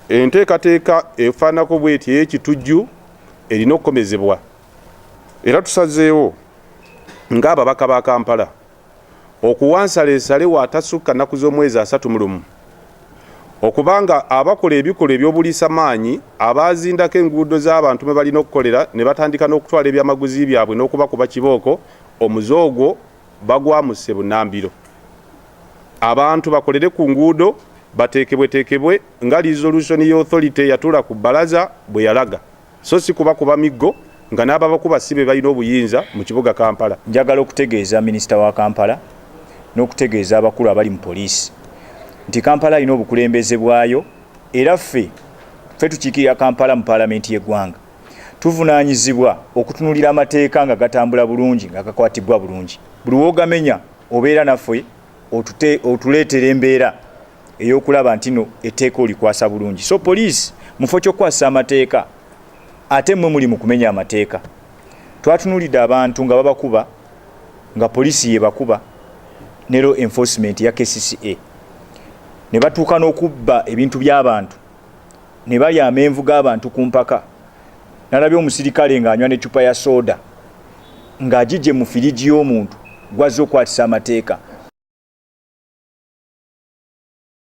enteekateeka efaanako bw'eti ey'ekitujju erina okukomezebwa. Era tusazeewo ng'ababaka ba Kampala okuwa nsaleesale waatasukka nnaku z'omwezi 31 okubanga abakola ebikolwa ebyobuliisa maanyi abaazindako enguudo z'abantu mwe balina okukolera ne batandika n'okutwala ebyamaguzi byabwe n'okubakuba kibooko, omuze ogwo bagwamuse bunnambiro. Abantu bakolere ku nguudo bateekebweteekebwe nga resolution y'authority yatula ku bbalaza bwe yalaga, so si kubakuba miggo nga n'ababakuba si be balina obuyinza mu kibuga Kampala. Njagala okutegeeza minisita wa Kampala n'okutegeeza abakulu abali mu poliisi nti Kampala alina obukulembeze bwayo, era ffe tukiikirira Kampala mu paalamenti y'eggwanga tuvunaanyizibwa okutunulira amateeka nga gatambula bulungi, nga gakwatibwa bulungi. Buli w'ogamenya obeera naffe otuleetera embeera ey'okulaba nti no etteeka olikwasa bulungi. So poliisi mufo ky'okwasa amateeka ate mmwe muli mu kumenya amateeka. Twatunulidde abantu nga babakuba, nga poliisi yebakuba ne law enforcement ya KCCA ne batuuka n'okubba ebintu by'abantu, ne balya amenvu g'abantu ku mpaka. Nalabye omusirikale ng'anywa n'eccupa ya soda ng'agijje mu firiji y'omuntu gwazze okwatisa amateeka.